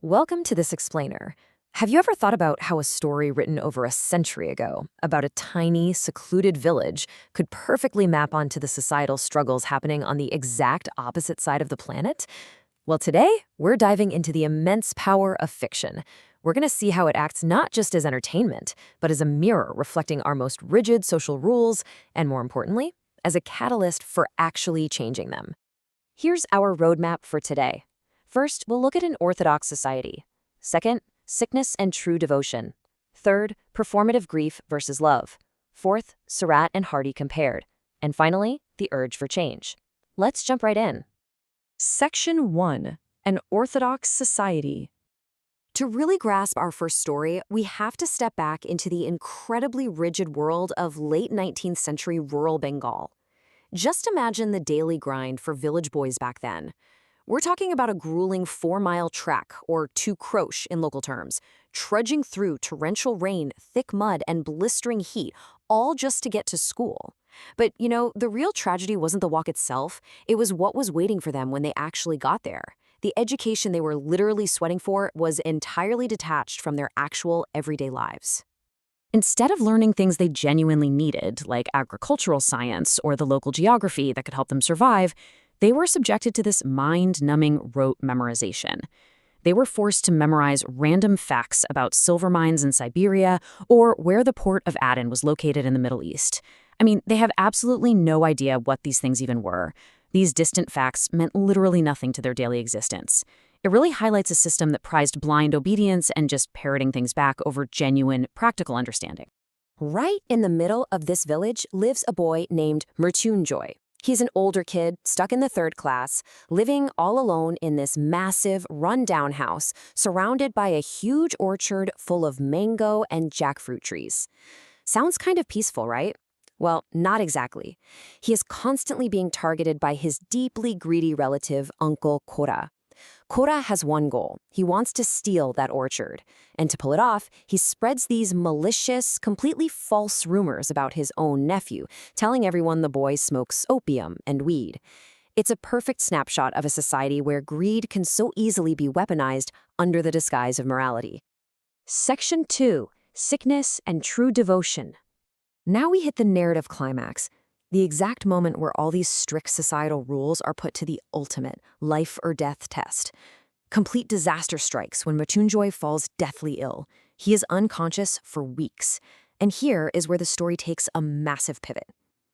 Welcome to this explainer. Have you ever thought about how a story written over a century ago about a tiny, secluded village could perfectly map onto the societal struggles happening on the exact opposite side of the planet? Well, today, we're diving into the immense power of fiction. We're going to see how it acts not just as entertainment, but as a mirror reflecting our most rigid social rules, and more importantly, as a catalyst for actually changing them. Here's our roadmap for today. First, we'll look at an orthodox society. Second, sickness and true devotion. Third, performative grief versus love. Fourth, Sarat and Hardy compared. And finally, the urge for change. Let's jump right in. Section 1. An Orthodox Society. To really grasp our first story, we have to step back into the incredibly rigid world of late 19th century rural Bengal. Just imagine the daily grind for village boys back then. We're talking about a grueling 4-mile trek, or 2 krosh in local terms, trudging through torrential rain, thick mud, and blistering heat, all just to get to school. But, the real tragedy wasn't the walk itself, it was what was waiting for them when they actually got there. The education they were literally sweating for was entirely detached from their actual everyday lives. Instead of learning things they genuinely needed, like agricultural science or the local geography that could help them survive, they were subjected to this mind-numbing rote memorization. They were forced to memorize random facts about silver mines in Siberia or where the port of Aden was located in the Middle East. I mean, they have absolutely no idea what these things even were. These distant facts meant literally nothing to their daily existence. It really highlights a system that prized blind obedience and just parroting things back over genuine, practical understanding. Right in the middle of this village lives a boy named Mrityunjoy. He's an older kid, stuck in the 3rd class, living all alone in this massive, run-down house, surrounded by a huge orchard full of mango and jackfruit trees. Sounds kind of peaceful, right? Well, not exactly. He is constantly being targeted by his deeply greedy relative, Uncle Kora. Kora has one goal. He wants to steal that orchard. And to pull it off, he spreads these malicious, completely false rumors about his own nephew, telling everyone the boy smokes opium and weed. It's a perfect snapshot of a society where greed can so easily be weaponized under the disguise of morality. Section 2. Sickness and True Devotion. Now we hit the narrative climax, the exact moment where all these strict societal rules are put to the ultimate life or death test. Complete disaster strikes when Mrityunjoy falls deathly ill. He is unconscious for weeks. And here is where the story takes a massive pivot.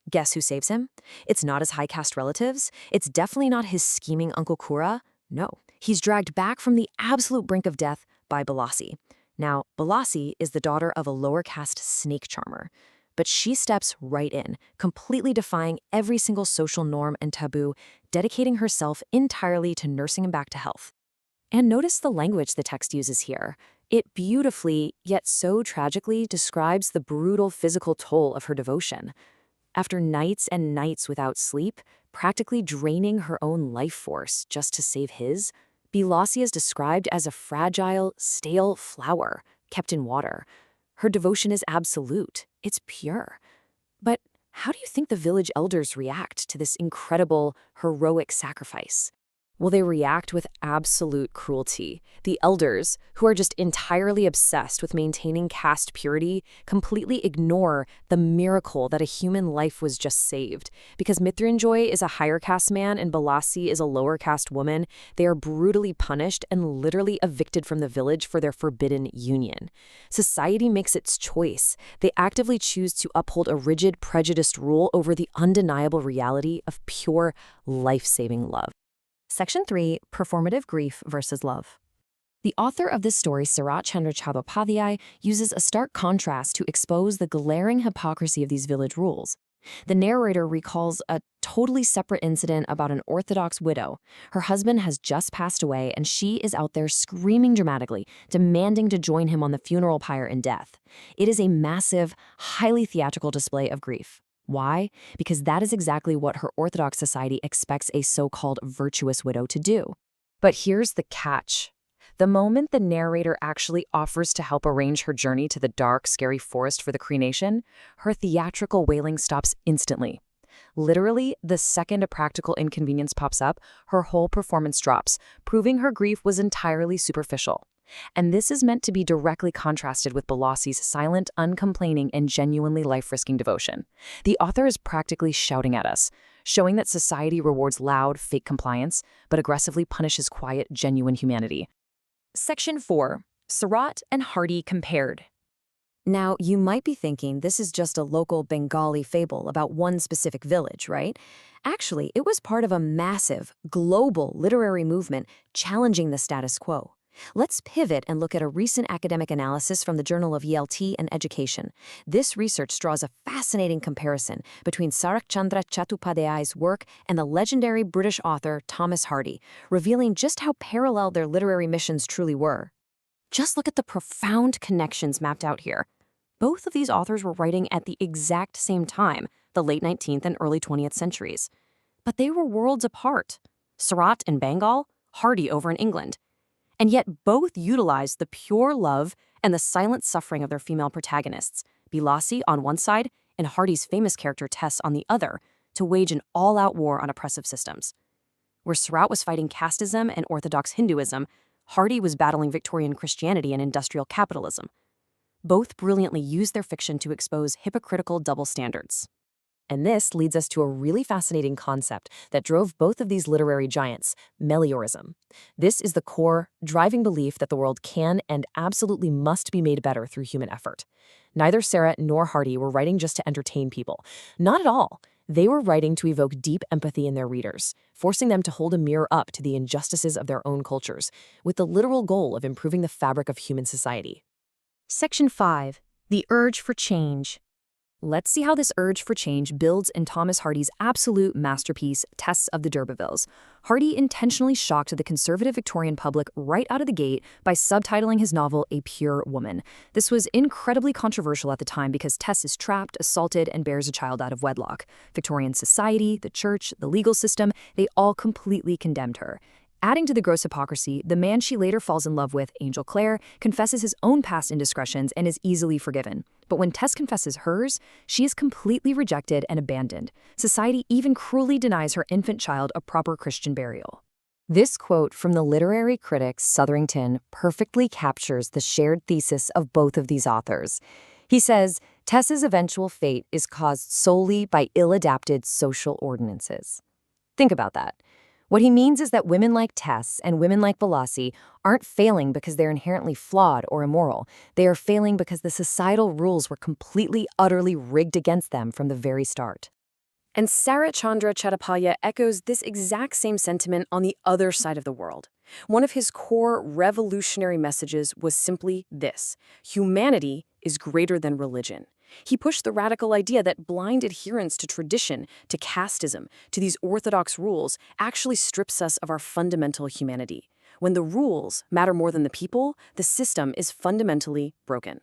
Guess who saves him? It's not his high caste relatives. It's definitely not his scheming Uncle Kura. No, he's dragged back from the absolute brink of death by Bilashi. Now, Bilashi is the daughter of a lower caste snake charmer. But she steps right in, completely defying every single social norm and taboo, dedicating herself entirely to nursing him back to health. And notice the language the text uses here. It beautifully, yet so tragically, describes the brutal physical toll of her devotion. After nights and nights without sleep, practically draining her own life force just to save his, Bilashi is described as a fragile, stale flower kept in water. Her devotion is absolute. It's pure. But how do you think the village elders react to this incredible, heroic sacrifice? Well, they react with absolute cruelty. The elders, who are just entirely obsessed with maintaining caste purity, completely ignore the miracle that a human life was just saved. Because Mrityunjoy is a higher caste man and Bilashi is a lower caste woman, they are brutally punished and literally evicted from the village for their forbidden union. Society makes its choice. They actively choose to uphold a rigid, prejudiced rule over the undeniable reality of pure, life-saving love. Section 3. Performative Grief versus Love. The author of this story, Sarat Chandra Chattopadhyay, uses a stark contrast to expose the glaring hypocrisy of these village rules. The narrator recalls a totally separate incident about an orthodox widow. Her husband has just passed away, and she is out there screaming dramatically, demanding to join him on the funeral pyre in death. It is a massive, highly theatrical display of grief. Why? Because that is exactly what her Orthodox society expects a so-called virtuous widow to do. But here's the catch. The moment the narrator actually offers to help arrange her journey to the dark, scary forest for the cremation, her theatrical wailing stops instantly. Literally, the second a practical inconvenience pops up, her whole performance drops, proving her grief was entirely superficial. And this is meant to be directly contrasted with Bilasi's silent, uncomplaining, and genuinely life-risking devotion. The author is practically shouting at us, showing that society rewards loud, fake compliance, but aggressively punishes quiet, genuine humanity. Section 4. Sarat and Hardy compared. Now, you might be thinking this is just a local Bengali fable about one specific village, right? Actually, it was part of a massive, global literary movement challenging the status quo. Let's pivot and look at a recent academic analysis from the Journal of ELT and Education. This research draws a fascinating comparison between Sarat Chandra Chattopadhyay's work and the legendary British author Thomas Hardy, revealing just how parallel their literary missions truly were. Just look at the profound connections mapped out here. Both of these authors were writing at the exact same time, the late 19th and early 20th centuries. But they were worlds apart. Sarat in Bengal, Hardy over in England. And yet both utilized the pure love and the silent suffering of their female protagonists, Bilashi on one side and Hardy's famous character Tess on the other, to wage an all-out war on oppressive systems. Where Sarat was fighting casteism and orthodox Hinduism, Hardy was battling Victorian Christianity and industrial capitalism. Both brilliantly used their fiction to expose hypocritical double standards. And this leads us to a really fascinating concept that drove both of these literary giants, meliorism. This is the core, driving belief that the world can and absolutely must be made better through human effort. Neither Sarat nor Hardy were writing just to entertain people. Not at all. They were writing to evoke deep empathy in their readers, forcing them to hold a mirror up to the injustices of their own cultures, with the literal goal of improving the fabric of human society. Section 5. The Urge for Change. Let's see how this urge for change builds in Thomas Hardy's absolute masterpiece, Tests of the D'Urbervilles. Hardy intentionally shocked the conservative Victorian public right out of the gate by subtitling his novel A Pure Woman. This was incredibly controversial at the time because Tess is trapped, assaulted, and bears a child out of wedlock. Victorian society, the church, the legal system, they all completely condemned her. Adding to the gross hypocrisy, the man she later falls in love with, Angel Clare, confesses his own past indiscretions and is easily forgiven. But when Tess confesses hers, she is completely rejected and abandoned. Society even cruelly denies her infant child a proper Christian burial. This quote from the literary critic Southerington perfectly captures the shared thesis of both of these authors. He says, Tess's eventual fate is caused solely by ill-adapted social ordinances. Think about that. What he means is that women like Tess and women like Bilashi aren't failing because they're inherently flawed or immoral. They are failing because the societal rules were completely, utterly rigged against them from the very start. And Sarat Chandra Chattopadhyay echoes this exact same sentiment on the other side of the world. One of his core revolutionary messages was simply this: humanity is greater than religion. He pushed the radical idea that blind adherence to tradition, to casteism, to these orthodox rules actually strips us of our fundamental humanity. When the rules matter more than the people, the system is fundamentally broken.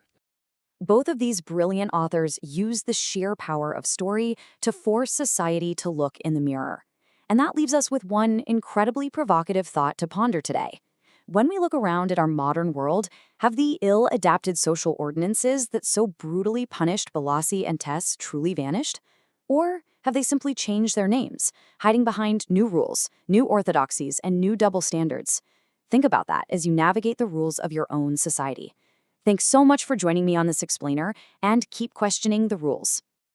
Both of these brilliant authors use the sheer power of story to force society to look in the mirror. And that leaves us with one incredibly provocative thought to ponder today. When we look around at our modern world, have the ill-adapted social ordinances that so brutally punished Bilashi and Tess truly vanished? Or have they simply changed their names, hiding behind new rules, new orthodoxies, and new double standards? Think about that as you navigate the rules of your own society. Thanks so much for joining me on this explainer, and keep questioning the rules.